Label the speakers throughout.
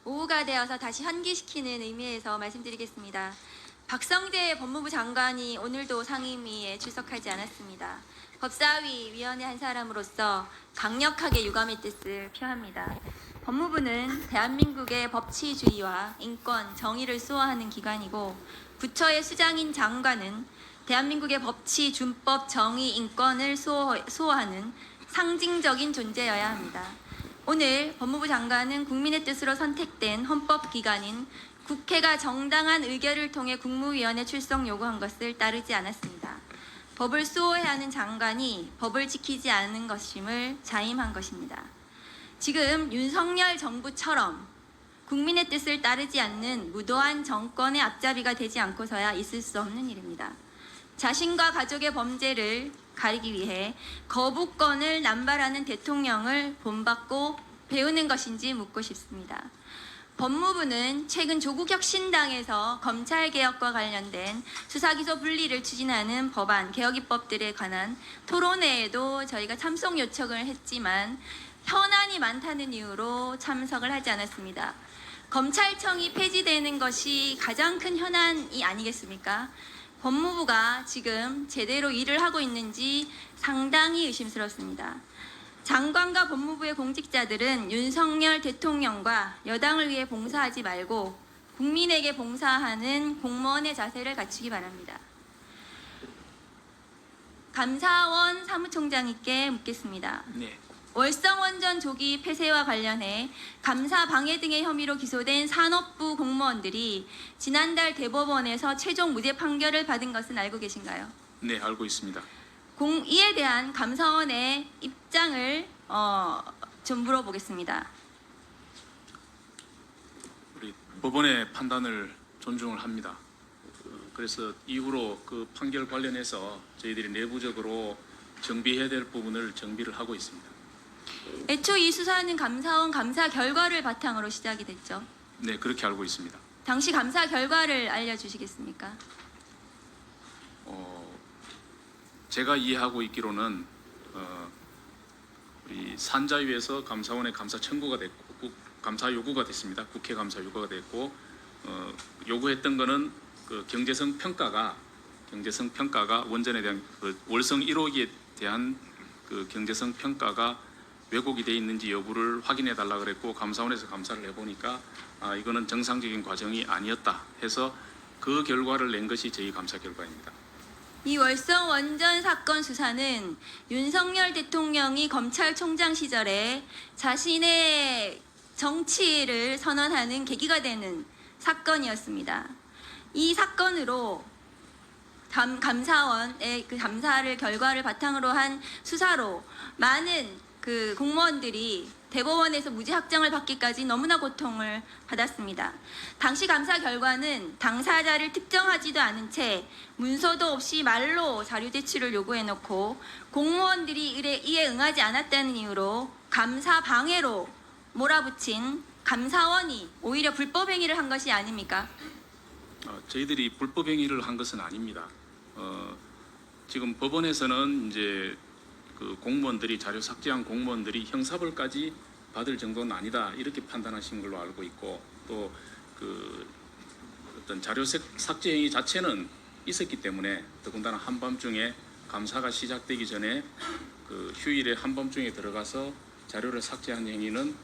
Speaker 1: 오후가 되어서 다시 환기시키는 의미에서 말씀드리겠습니다. 박성재 법무부 장관이 오늘도 상임위에 출석하지 않았습니다. 법사위 위원회 한 사람으로서 강력하게 유감의 뜻을 표합니다. 법무부는 대한민국의 법치주의와 인권, 정의를 수호하는 기관이고 부처의 수장인 장관은 대한민국의 법치, 준법, 정의, 인권을 수호하는 상징적인 존재여야 합니다. 오늘 법무부 장관은 국민의 뜻으로 선택된 헌법기관인 국회가 정당한 의결을 통해 국무위원회 출석 요구한 것을 따르지 않았습니다. 법을 수호해야 하는 장관이 법을 지키지 않은 것임을 자임한 것입니다. 지금 윤석열 정부처럼 국민의 뜻을 따르지 않는 무도한 정권의 앞잡이가 되지 않고서야 있을 수 없는 일입니다. 자신과 가족의 범죄를 가리기 위해 거부권을 남발하는 대통령을 본받고 배우는 것인지 묻고 싶습니다. 법무부는 최근 조국혁신당에서 검찰개혁과 관련된 수사기소 분리를 추진하는 법안, 개혁입법들에 관한 토론회에도 저희가 참석 요청을 했지만 현안이 많다는 이유로 참석을 하지 않았습니다. 검찰청이 폐지되는 것이 가장 큰 현안이 아니겠습니까? 법무부가 지금 제대로 일을 하고 있는지 상당히 의심스럽습니다. 장관과 법무부의 공직자들은 윤석열 대통령과 여당을 위해 봉사하지 말고 국민에게 봉사하는 공무원의 자세를 갖추기 바랍니다. 감사원 사무총장님께 묻겠습니다.
Speaker 2: 네.
Speaker 1: 월성원전 조기 폐쇄와 관련해 감사 방해 등의 혐의로 기소된 산업부 공무원들이 지난달 대법원에서 최종 무죄 판결을 받은 것은 알고 계신가요?
Speaker 2: 네, 알고 있습니다.
Speaker 1: 이에 대한 감사원의 입장을 좀 물어보겠습니다.
Speaker 2: 우리 법원의 판단을 존중을 합니다. 그래서 이후로 그 판결 관련해서 저희들이 내부적으로 정비해야 될 부분을 정비를 하고 있습니다.
Speaker 1: 애초 이 수사는 감사원 감사 결과를 바탕으로 시작이 됐죠.
Speaker 2: 네, 그렇게 알고 있습니다.
Speaker 1: 당시 감사 결과를 알려주시겠습니까?
Speaker 2: 제가 이해하고 있기로는 우리 산자위에서 감사원의 감사 청구가 됐고 감사 요구가 됐습니다. 국회 감사 요구가 됐고 요구했던 거는 그 경제성 평가가 원전에 대한 그 월성 1호기에 대한 그 경제성 평가가 왜곡이 돼 있는지 여부를 확인해 달라 그랬고 감사원에서 감사를 해보니까 이거는 정상적인 과정이 아니었다 해서 그 결과를 낸 것이 저희 감사 결과입니다.
Speaker 1: 이 월성 원전 사건 수사는 윤석열 대통령이 검찰총장 시절에 자신의 정치를 선언하는 계기가 되는 사건이었습니다. 이 사건으로 감사원의 그 감사를 결과를 바탕으로 한 수사로 많은 그 공무원들이 대법원에서 무죄 확정을 받기까지 너무나 고통을 받았습니다. 당시 감사 결과는 당사자를 특정하지도 않은 채 문서도 없이 말로 자료 제출을 요구해놓고 공무원들이 이에 응하지 않았다는 이유로 감사 방해로 몰아붙인 감사원이 오히려 불법 행위를 한 것이 아닙니까?
Speaker 2: 저희들이 불법 행위를 한 것은 아닙니다. 지금 법원에서는 이제 그 공무원들이 자료 삭제한 공무원들이 형사벌까지 받을 정도는 아니다 이렇게 판단하신 걸로 알고 있고 또 그 어떤 자료 삭제 행위 자체는 있었기 때문에 더군다나 한밤중에 감사가 시작되기 전에 그 휴일에 한밤중에 들어가서 자료를 삭제한 행위는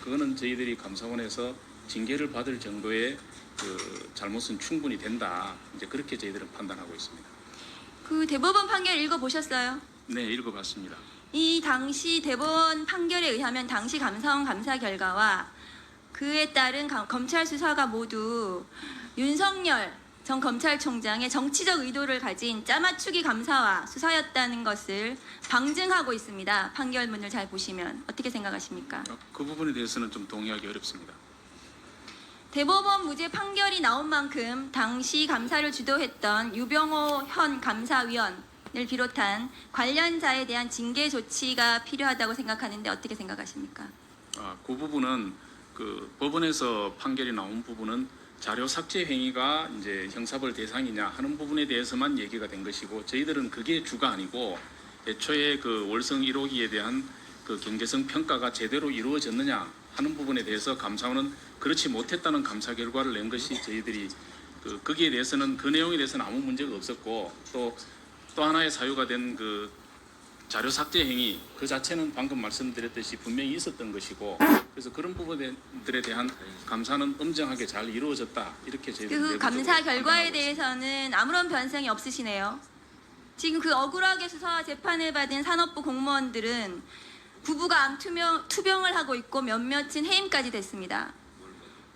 Speaker 2: 그거는 저희들이 감사원에서 징계를 받을 정도의 그 잘못은 충분히 된다 이제 그렇게 저희들은 판단하고 있습니다.
Speaker 1: 그 대법원 판결 읽어보셨어요?
Speaker 2: 네, 읽어봤습니다.
Speaker 1: 이 당시 대법원 판결에 의하면 당시 감사원 감사 결과와 그에 따른 검찰 수사가 모두 윤석열 전 검찰총장의 정치적 의도를 가진 짜맞추기 감사와 수사였다는 것을 방증하고 있습니다. 판결문을 잘 보시면 어떻게 생각하십니까?
Speaker 2: 그 부분에 대해서는 좀 동의하기 어렵습니다.
Speaker 1: 대법원 무죄 판결이 나온 만큼 당시 감사를 주도했던 유병호 현 감사위원을 비롯한 관련자에 대한 징계 조치가 필요하다고 생각하는데 어떻게 생각하십니까?
Speaker 2: 그 부분은 그 법원에서 판결이 나온 부분은 자료 삭제 행위가 이제 형사벌 대상이냐 하는 부분에 대해서만 얘기가 된 것이고 저희들은 그게 주가 아니고 애초에 그 월성 1호기에 대한 그 경제성 평가가 제대로 이루어졌느냐 하는 부분에 대해서 감사원은 그렇지 못했다는 감사 결과를 낸 것이 저희들이 거기에 대해서는 그 내용에 대해서는 아무 문제가 없었고 또 하나의 사유가 된 그 자료 삭제 행위 그 자체는 방금 말씀드렸듯이 분명히 있었던 것이고 그래서 그런 부분들에 대한 감사는 엄정하게 잘 이루어졌다 이렇게 저희들이
Speaker 1: 그 감사
Speaker 2: 내부적으로
Speaker 1: 결과에
Speaker 2: 판단하고 있습니다.
Speaker 1: 대해서는 아무런 변성이 없으시네요. 지금 그 억울하게 수사와 재판을 받은 산업부 공무원들은 부부가 암 투병을 하고 있고 몇몇은 해임까지 됐습니다.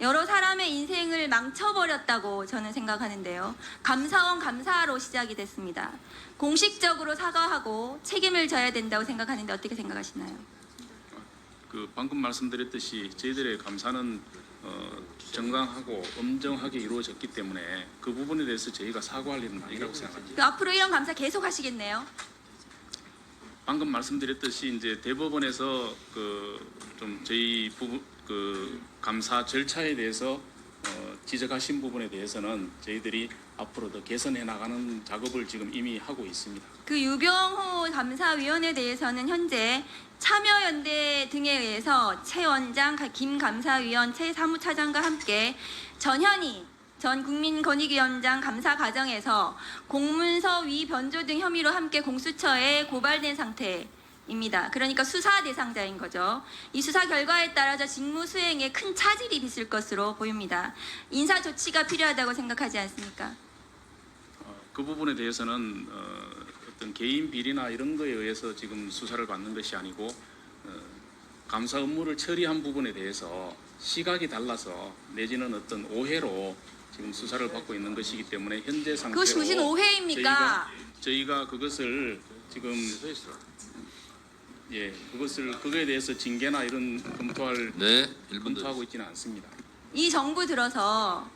Speaker 1: 여러 사람의 인생을 망쳐버렸다고 저는 생각하는데요. 감사원 감사로 시작이 됐습니다. 공식적으로 사과하고 책임을 져야 된다고 생각하는데 어떻게 생각하시나요?
Speaker 2: 방금 말씀드렸듯이 저희들의 감사는 정당하고 엄정하게 이루어졌기 때문에 그 부분에 대해서 저희가 사과할 일은 아니라고 생각합니다.
Speaker 1: 그 앞으로 이런 감사 계속 하시겠네요.
Speaker 2: 방금 말씀드렸듯이 이제 대법원에서 좀 저희 감사 절차에 대해서 지적하신 부분에 대해서는 저희들이 앞으로 더 개선해 나가는 작업을 지금 이미 하고 있습니다.
Speaker 1: 그 유병호 감사위원에 대해서는 현재 참여연대 등에 의해서 최 원장, 김 감사위원, 최 사무차장과 함께 전현희 전 국민권익위원장 감사 과정에서 공문서 위 변조 등 혐의로 함께 공수처에 고발된 상태입니다. 그러니까 수사 대상자인 거죠. 이 수사 결과에 따라서 직무 수행에 큰 차질이 빚을 것으로 보입니다. 인사 조치가 필요하다고 생각하지 않습니까?
Speaker 2: 그 부분에 대해서는 어떤 개인 비리나 이런 거에 의해서 지금 수사를 받는 것이 아니고 감사 업무를 처리한 부분에 대해서 시각이 달라서 내지는 어떤 오해로 지금 수사를 받고 있는 것이기 때문에 현재 상태로
Speaker 1: 그것이 무슨 오해입니까?
Speaker 2: 저희가 그것을 지금 그거에 대해서 징계나 이런 검토하고 있지는 않습니다.
Speaker 1: 이 정부 들어서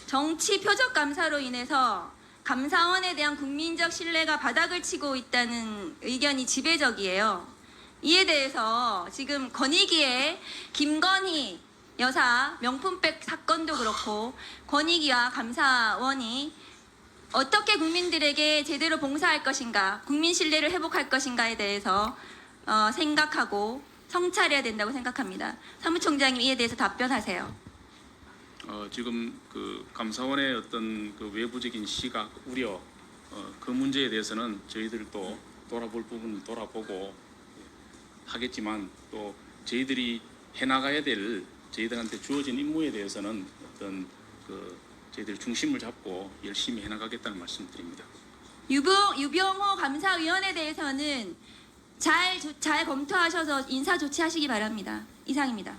Speaker 1: 정치 표적 감사로 인해서 감사원에 대한 국민적 신뢰가 바닥을 치고 있다는 의견이 지배적이에요. 이에 대해서 지금 권익위의 김건희 여사 명품백 사건도 그렇고 권익위와 감사원이 어떻게 국민들에게 제대로 봉사할 것인가, 국민 신뢰를 회복할 것인가에 대해서 생각하고 성찰해야 된다고 생각합니다. 사무총장님 이에 대해서 답변하세요.
Speaker 2: 지금 그 감사원의 어떤 그 외부적인 시각, 우려 그 문제에 대해서는 저희들도 돌아볼 부분을 돌아보고 하겠지만 또 저희들이 해나가야 될 저희들한테 주어진 임무에 대해서는 어떤 저희들 중심을 잡고 열심히 해나가겠다는 말씀드립니다.
Speaker 1: 유병호 감사위원에 대해서는 잘 검토하셔서 인사 조치하시기 바랍니다. 이상입니다.